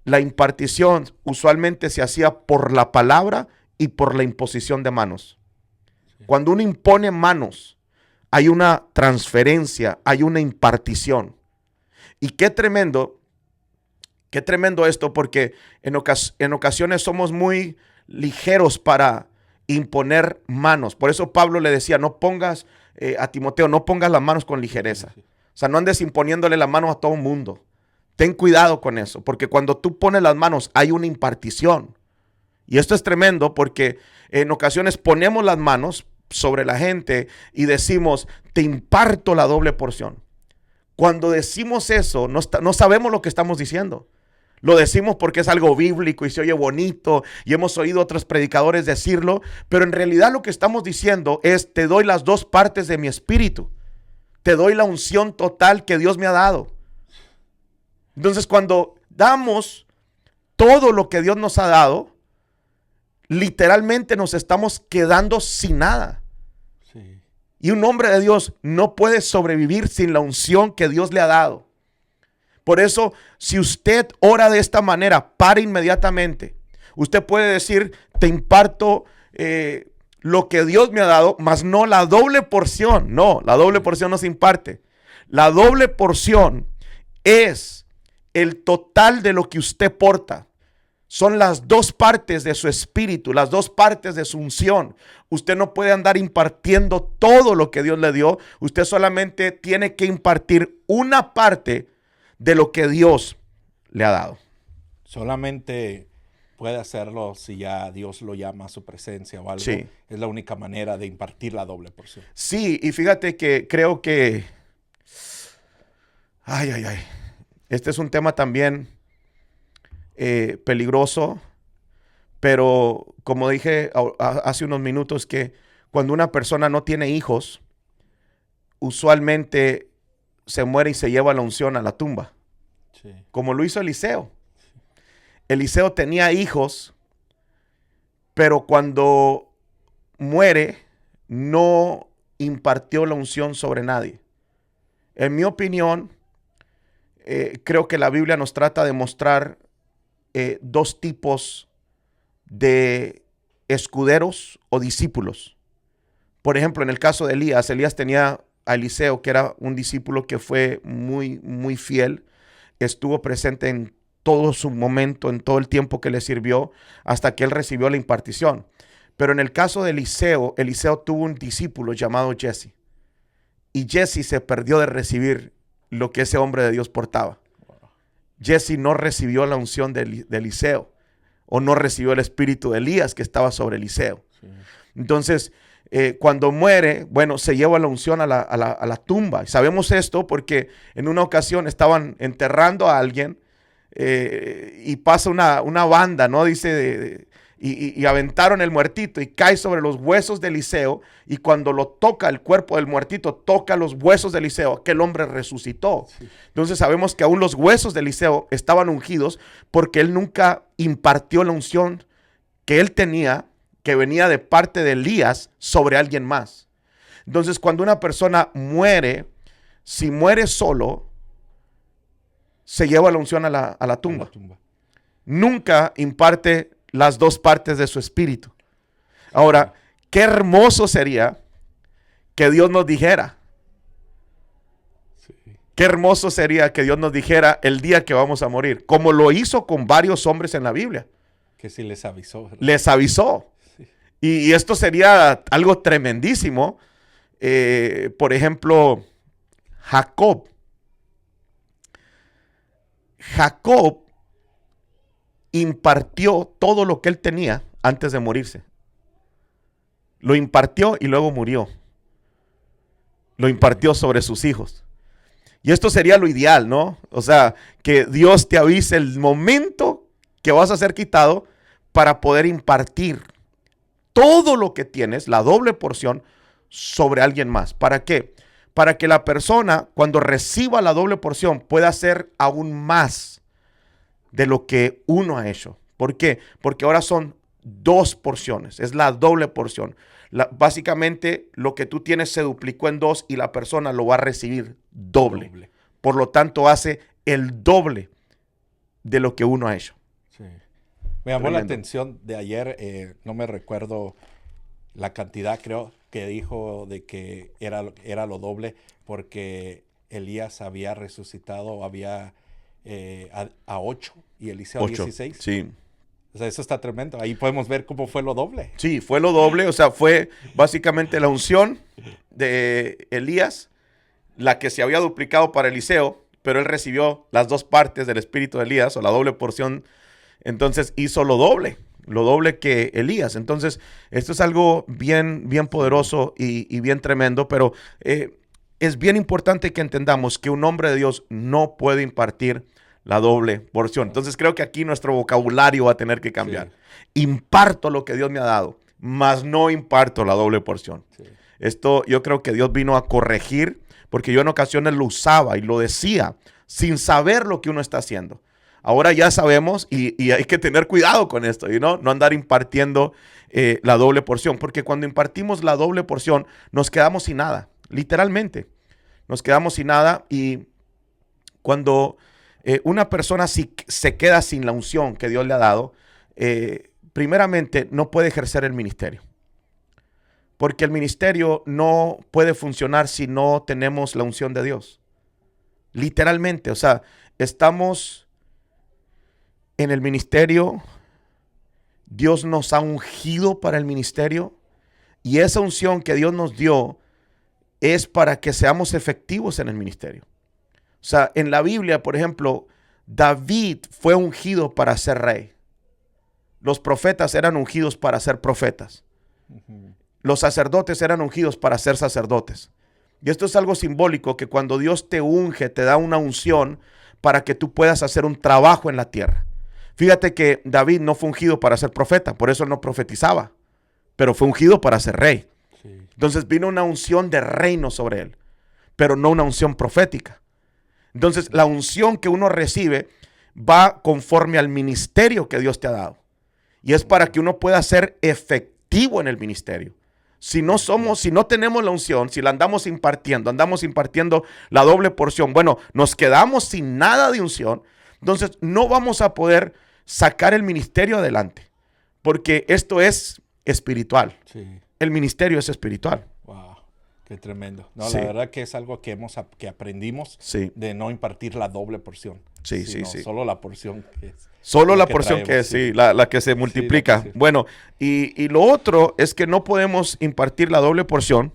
la impartición usualmente se hacía por la palabra y por la imposición de manos. Cuando uno impone manos, hay una transferencia, hay una impartición. Y qué tremendo esto, porque en ocasiones somos muy ligeros para imponer manos. Por eso Pablo le decía: no pongas a Timoteo, no pongas las manos con ligereza. O sea, no andes imponiéndole la mano a todo el mundo. Ten cuidado con eso, porque cuando tú pones las manos hay una impartición. Y esto es tremendo porque en ocasiones ponemos las manos sobre la gente y decimos: te imparto la doble porción. Cuando decimos eso, no sabemos lo que estamos diciendo. Lo decimos porque es algo bíblico y se oye bonito y hemos oído a otros predicadores decirlo, pero en realidad lo que estamos diciendo es: te doy las dos partes de mi espíritu. Te doy la unción total que Dios me ha dado. Entonces, cuando damos todo lo que Dios nos ha dado, literalmente nos estamos quedando sin nada. Sí. Y un hombre de Dios no puede sobrevivir sin la unción que Dios le ha dado. Por eso, si usted ora de esta manera, para inmediatamente. Usted puede decir, te imparto lo que Dios me ha dado, mas no la doble porción. No, la doble porción no se imparte. La doble porción es el total de lo que usted porta. Son las dos partes de su espíritu, las dos partes de su unción. Usted no puede andar impartiendo todo lo que Dios le dio. Usted solamente tiene que impartir una parte de lo que Dios le ha dado. Solamente puede hacerlo si ya Dios lo llama a su presencia o algo. Sí. Es la única manera de impartir la doble porción. Sí, y fíjate que creo que... Este es un tema también peligroso, pero como dije hace unos minutos, que cuando una persona no tiene hijos, usualmente se muere y se lleva la unción a la tumba, Sí. como lo hizo Eliseo. Eliseo tenía hijos, pero cuando muere no impartió la unción sobre nadie. En mi opinión, creo que la Biblia nos trata de mostrar dos tipos de escuderos o discípulos. Por ejemplo, en el caso de Elías, Elías tenía a Eliseo, que era un discípulo que fue muy, muy fiel. Estuvo presente en todo su momento, en todo el tiempo que le sirvió, hasta que él recibió la impartición. Pero en el caso de Eliseo, Eliseo tuvo un discípulo llamado Jesse. Y Jesse se perdió de recibir lo que ese hombre de Dios portaba. Jesse no recibió la unción de Eliseo, o no recibió el espíritu de Elías que estaba sobre Eliseo. Sí. Entonces, cuando muere, bueno, se lleva la unción a la tumba. Y sabemos esto porque en una ocasión estaban enterrando a alguien y pasa una banda, ¿no? Dice, y aventaron el muertito y cae sobre los huesos de Eliseo, y cuando lo toca el cuerpo del muertito, toca los huesos de Eliseo, aquel hombre resucitó. Sí. Entonces sabemos que aún los huesos de Eliseo estaban ungidos porque él nunca impartió la unción que él tenía, que venía de parte de Elías, sobre alguien más. Entonces cuando una persona muere, si muere solo, se lleva la unción a la tumba. Nunca imparte las dos partes de su espíritu. Ahora, qué hermoso sería que Dios nos dijera. Sí. Qué hermoso sería que Dios nos dijera el día que vamos a morir, como lo hizo con varios hombres en la Biblia. Que sí les avisó, ¿verdad? Les avisó. Sí. Y esto sería algo tremendísimo. Por ejemplo, Jacob. Jacob impartió todo lo que él tenía antes de morirse. Lo impartió y luego murió. Lo impartió sobre sus hijos. Y esto sería lo ideal, ¿no? O sea, que Dios te avise el momento que vas a ser quitado para poder impartir todo lo que tienes, la doble porción, sobre alguien más. ¿Para qué? Para que la persona, cuando reciba la doble porción, pueda hacer aún más de lo que uno ha hecho. ¿Por qué? Porque ahora son dos porciones, es la doble porción. Básicamente lo que tú tienes se duplicó en dos y la persona lo va a recibir doble. Por lo tanto hace el doble de lo que uno ha hecho. Sí. Me llamó la atención de ayer, no me recuerdo la cantidad, creo que dijo de que era lo doble, porque Elías había resucitado, había a 8 y Eliseo 16. Sí. O sea, eso está tremendo. Ahí podemos ver cómo fue lo doble. Sí, fue lo doble. O sea, fue básicamente la unción de Elías, la que se había duplicado para Eliseo, pero él recibió las dos partes del espíritu de Elías, o la doble porción. Entonces hizo lo doble que Elías. Entonces, esto es algo bien, bien poderoso y bien tremendo, pero es bien importante que entendamos que un hombre de Dios no puede impartir la doble porción. Entonces creo que aquí nuestro vocabulario va a tener que cambiar. Sí. Imparto lo que Dios me ha dado, mas no imparto la doble porción. Sí. Esto yo creo que Dios vino a corregir, porque yo en ocasiones lo usaba y lo decía sin saber lo que uno está haciendo. Ahora ya sabemos y hay que tener cuidado con esto, no andar impartiendo la doble porción, porque cuando impartimos la doble porción nos quedamos sin nada, literalmente. Nos quedamos sin nada, y cuando Una persona si se queda sin la unción que Dios le ha dado, primeramente no puede ejercer el ministerio. Porque el ministerio no puede funcionar si no tenemos la unción de Dios. Literalmente, o sea, estamos en el ministerio, Dios nos ha ungido para el ministerio y esa unción que Dios nos dio es para que seamos efectivos en el ministerio. O sea, en la Biblia, por ejemplo, David fue ungido para ser rey. Los profetas eran ungidos para ser profetas. Los sacerdotes eran ungidos para ser sacerdotes. Y esto es algo simbólico, que cuando Dios te unge, te da una unción para que tú puedas hacer un trabajo en la tierra. Fíjate que David no fue ungido para ser profeta, por eso él no profetizaba, pero fue ungido para ser rey. Sí. Entonces vino una unción de reino sobre él, pero no una unción profética. Entonces la unción que uno recibe va conforme al ministerio que Dios te ha dado. Y es para que uno pueda ser efectivo en el ministerio. Si no tenemos la unción, si la andamos impartiendo la doble porción, bueno, nos quedamos sin nada de unción, entonces no vamos a poder sacar el ministerio adelante, porque esto es espiritual. Sí. El ministerio es espiritual. Wow, qué tremendo. No, sí. La verdad que es algo que aprendimos sí. de no impartir la doble porción. Sí, sí, sí. Solo la porción que es. Solo la porción que es, sí, la que se multiplica. Sí, bueno, y lo otro es que no podemos impartir la doble porción,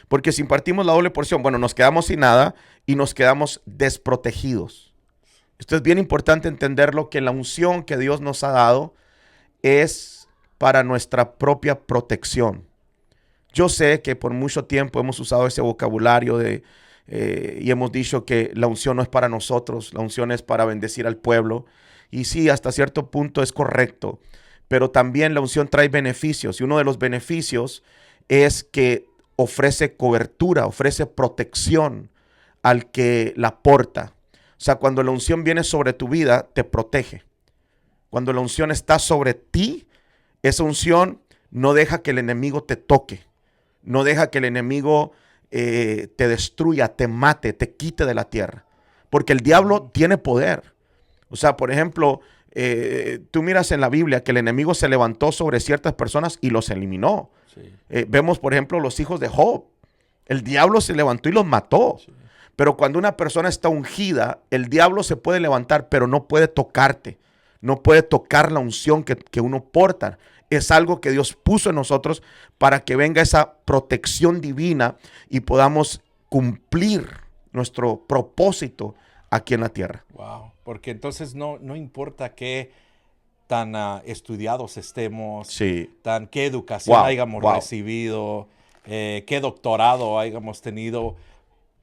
porque si impartimos la doble porción, bueno, nos quedamos sin nada y nos quedamos desprotegidos. Esto es bien importante entenderlo, que la unción que Dios nos ha dado es para nuestra propia protección. Yo sé que por mucho tiempo hemos usado ese vocabulario y hemos dicho que la unción no es para nosotros, la unción es para bendecir al pueblo. Y sí, hasta cierto punto es correcto, pero también la unción trae beneficios. Y uno de los beneficios es que ofrece cobertura, ofrece protección al que la porta. O sea, cuando la unción viene sobre tu vida, te protege. Cuando la unción está sobre ti, esa unción no deja que el enemigo te toque, no deja que el enemigo te destruya, te mate, te quite de la tierra. Porque el diablo tiene poder. O sea, por ejemplo, tú miras en la Biblia que el enemigo se levantó sobre ciertas personas y los eliminó. Sí. Vemos, por ejemplo, los hijos de Job. El diablo se levantó y los mató. Sí. Pero cuando una persona está ungida, el diablo se puede levantar, pero no puede tocarte. No puede tocar la unción que uno porta. Es algo que Dios puso en nosotros para que venga esa protección divina y podamos cumplir nuestro propósito aquí en la tierra. Wow, porque entonces no importa qué tan estudiados estemos, sí. Qué educación hayamos recibido, qué doctorado hayamos tenido.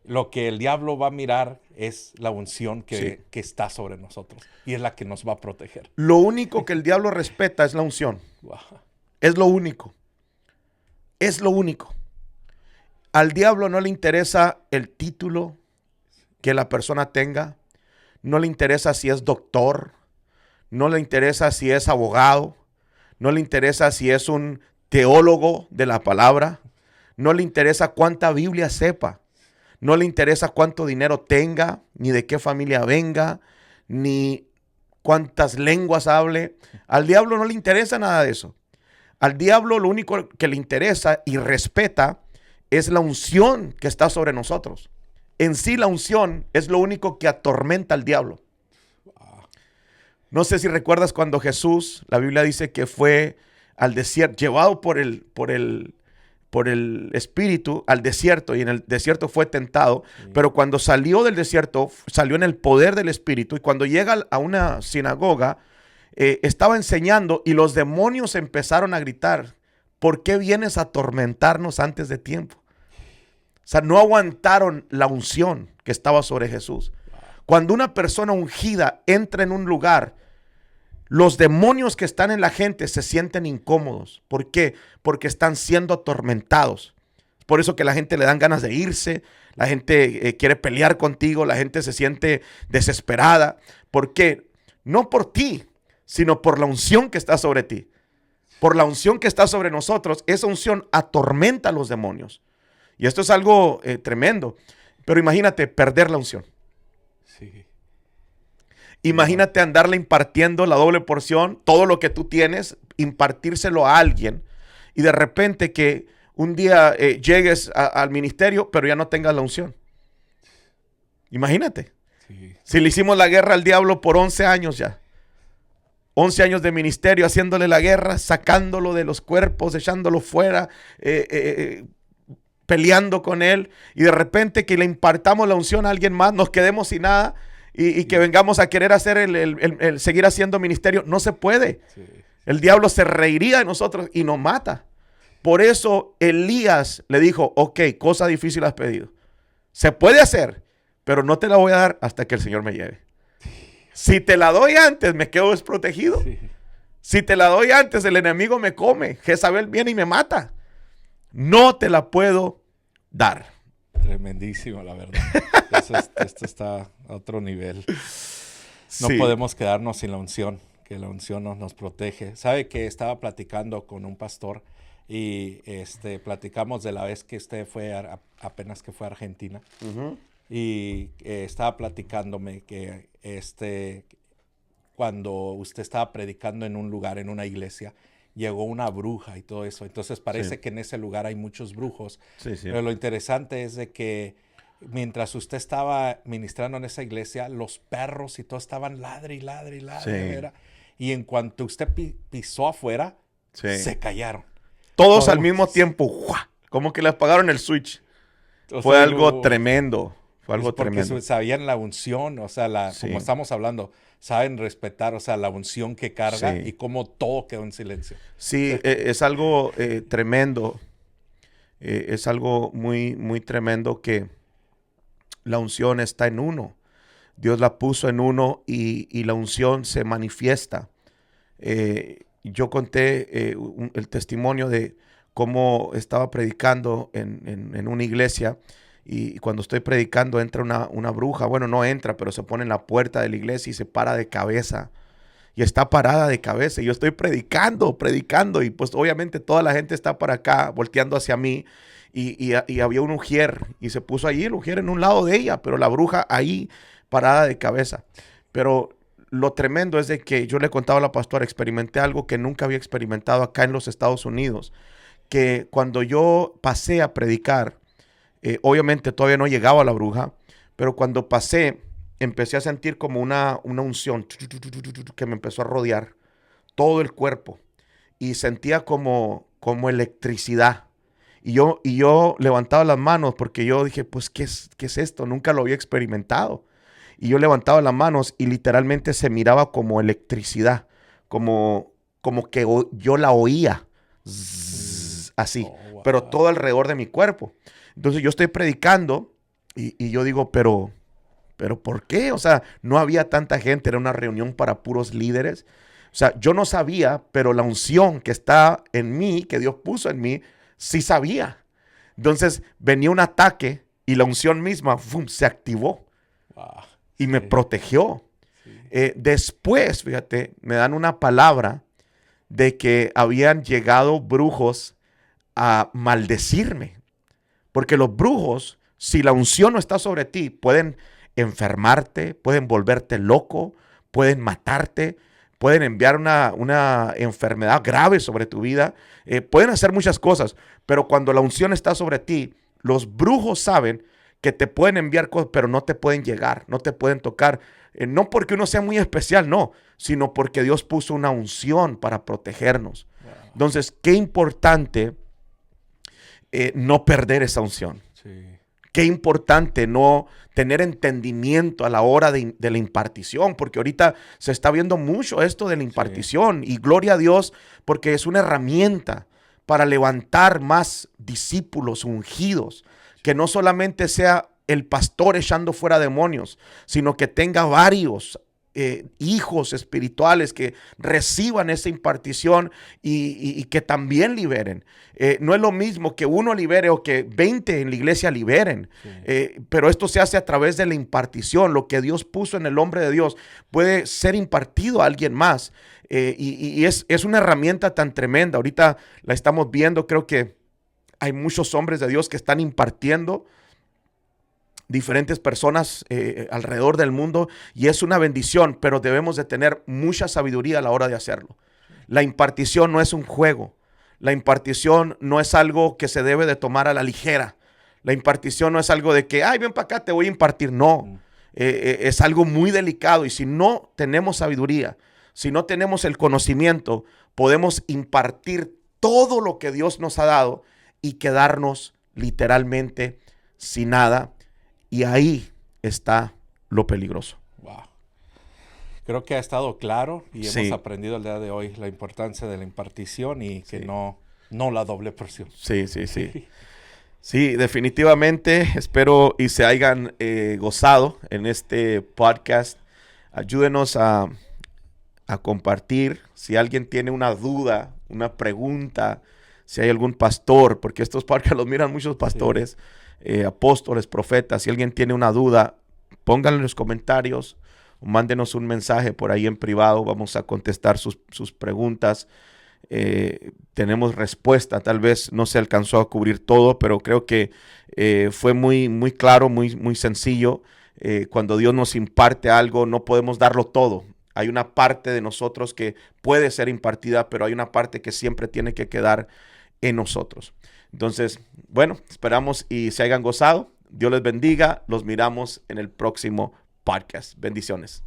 Lo que el diablo va a mirar es la unción que está sobre nosotros y es la que nos va a proteger. Lo único que el diablo respeta es la unción. Wow. Es lo único. Es lo único. Al diablo no le interesa el título que la persona tenga. No le interesa si es doctor. No le interesa si es abogado. No le interesa si es un teólogo de la palabra. No le interesa cuánta Biblia sepa. No le interesa cuánto dinero tenga, ni de qué familia venga, ni cuántas lenguas hable. Al diablo no le interesa nada de eso. Al diablo lo único que le interesa y respeta es la unción que está sobre nosotros. En sí la unción es lo único que atormenta al diablo. No sé si recuerdas cuando Jesús, la Biblia dice que fue al desierto, llevado por el Espíritu al desierto, y en el desierto fue tentado, pero cuando salió del desierto, salió en el poder del Espíritu, y cuando llega a una sinagoga, estaba enseñando y los demonios empezaron a gritar: ¿por qué vienes a atormentarnos antes de tiempo? O sea, no aguantaron la unción que estaba sobre Jesús. Cuando una persona ungida entra en un lugar, los demonios que están en la gente se sienten incómodos. ¿Por qué? Porque están siendo atormentados. Por eso que la gente le dan ganas de irse, la gente quiere pelear contigo, la gente se siente desesperada. ¿Por qué? No por ti, sino por la unción que está sobre ti. Por la unción que está sobre nosotros, esa unción atormenta a los demonios. Y esto es algo tremendo. Pero imagínate perder la unción. Sí. Imagínate andarle impartiendo la doble porción, todo lo que tú tienes, impartírselo a alguien y de repente que un día llegues al ministerio, pero ya no tengas la unción. Imagínate. Sí. Si le hicimos la guerra al diablo por 11 años ya. 11 años de ministerio haciéndole la guerra, sacándolo de los cuerpos, echándolo fuera, peleando con él. Y de repente que le impartamos la unción a alguien más, nos quedemos sin nada y que vengamos a querer hacer el seguir haciendo ministerio. No se puede. Sí. El diablo se reiría de nosotros y nos mata. Por eso Elías le dijo, ok, cosa difícil has pedido. Se puede hacer, pero no te la voy a dar hasta que el Señor me lleve. Si te la doy antes, me quedo desprotegido. Sí. Si te la doy antes, el enemigo me come. Jezabel viene y me mata. No te la puedo dar. Tremendísimo, la verdad. Esto está a otro nivel. No Sí. podemos quedarnos sin la unción, que la unción nos protege. Sabe que estaba platicando con un pastor y platicamos de la vez que usted fue apenas que fue a Argentina. Y estaba platicándome que cuando usted estaba predicando en un lugar, en una iglesia, llegó una bruja y todo eso. Entonces parece que en ese lugar hay muchos brujos. Sí, sí. Pero lo interesante es de que mientras usted estaba ministrando en esa iglesia, los perros y todo estaban ladre y ladre y ladre. Sí. ¿Verdad? Y en cuanto usted pisó afuera, Sí. se callaron. Todos al mismo tiempo, ¡guau! Como que le apagaron el switch. O Fue sea, algo tremendo. Fue algo porque tremendo. sabían la unción, o sea, Sí. como estamos hablando, saben respetar, o sea, la unción que carga Sí. y cómo todo quedó en silencio. Sí, es algo tremendo. Es algo muy, muy tremendo que la unción está en uno. Dios la puso en uno y la unción se manifiesta. Yo conté el testimonio de cómo estaba predicando en una iglesia y cuando estoy predicando entra una bruja. Bueno, no entra, pero se pone en la puerta de la iglesia y se para de cabeza. Y está parada de cabeza. Y yo estoy predicando y pues obviamente toda la gente está para acá volteando hacia mí. Y había un ujier y se puso allí el ujier en un lado de ella, pero la bruja ahí parada de cabeza. Pero lo tremendo es de que yo le contaba a la pastora, experimenté algo que nunca había experimentado acá en los Estados Unidos, que cuando yo pasé a predicar, obviamente todavía no llegaba la bruja, pero cuando pasé, empecé a sentir como una unción que me empezó a rodear todo el cuerpo y sentía como electricidad. Y yo levantaba las manos porque yo dije, pues, ¿qué es esto? Nunca lo había experimentado. Y yo levantaba las manos y literalmente se miraba como electricidad, como que yo la oía, zzz, así, Oh, wow. pero todo alrededor de mi cuerpo. Entonces yo estoy predicando y yo digo, pero ¿por qué? O sea, no había tanta gente, era una reunión para puros líderes. O sea, yo no sabía, pero la unción que está en mí, que Dios puso en mí, sí sabía. Entonces venía un ataque y la unción misma ¡fum!, se activó Wow. y me protegió. Sí. Después, fíjate, me dan una palabra de que habían llegado brujos a maldecirme. Porque los brujos, si la unción no está sobre ti, pueden enfermarte, pueden volverte loco, pueden matarte, pueden enviar una enfermedad grave sobre tu vida, pueden hacer muchas cosas, pero cuando la unción está sobre ti, los brujos saben que te pueden enviar cosas, pero no te pueden llegar, no te pueden tocar, no porque uno sea muy especial, no, sino porque Dios puso una unción para protegernos. Wow. Entonces, qué importante no perder esa unción. Sí. Qué importante no tener entendimiento a la hora de la impartición, porque ahorita se está viendo mucho esto de la impartición y gloria a Dios porque es una herramienta para levantar más discípulos ungidos, que no solamente sea el pastor echando fuera demonios, sino que tenga varios hijos espirituales que reciban esa impartición y que también liberen. No es lo mismo que uno libere o que 20 en la iglesia liberen, pero esto se hace a través de la impartición. Lo que Dios puso en el hombre de Dios puede ser impartido a alguien más y es una herramienta tan tremenda. Ahorita la estamos viendo, creo que hay muchos hombres de Dios que están impartiendo diferentes personas alrededor del mundo y es una bendición, pero debemos de tener mucha sabiduría a la hora de hacerlo. La impartición no es un juego. La impartición no es algo que se debe de tomar a la ligera. La impartición no es algo de que, ay, ven para acá, te voy a impartir. No, es algo muy delicado y si no tenemos sabiduría, si no tenemos el conocimiento, podemos impartir todo lo que Dios nos ha dado y quedarnos literalmente sin nada. Y ahí está lo peligroso. Wow. Creo que ha estado claro y Sí. hemos aprendido el día de hoy la importancia de la impartición y que Sí. no la doble porción. Sí, sí, sí. Sí, definitivamente espero y se hayan gozado en este podcast. Ayúdenos a compartir. Si alguien tiene una duda, una pregunta, si hay algún pastor, porque estos podcasts los miran muchos pastores, apóstoles, profetas. Si alguien tiene una duda, pónganlo en los comentarios o mándenos un mensaje por ahí en privado. Vamos a contestar sus preguntas. Tenemos respuesta, tal vez no se alcanzó a cubrir todo, pero creo que fue muy, muy claro, muy sencillo. Cuando Dios nos imparte algo, no podemos darlo todo. Hay una parte de nosotros que puede ser impartida, pero hay una parte que siempre tiene que quedar en nosotros. Entonces, bueno, esperamos y se hayan gozado. Dios les bendiga. Los miramos en el próximo podcast. Bendiciones.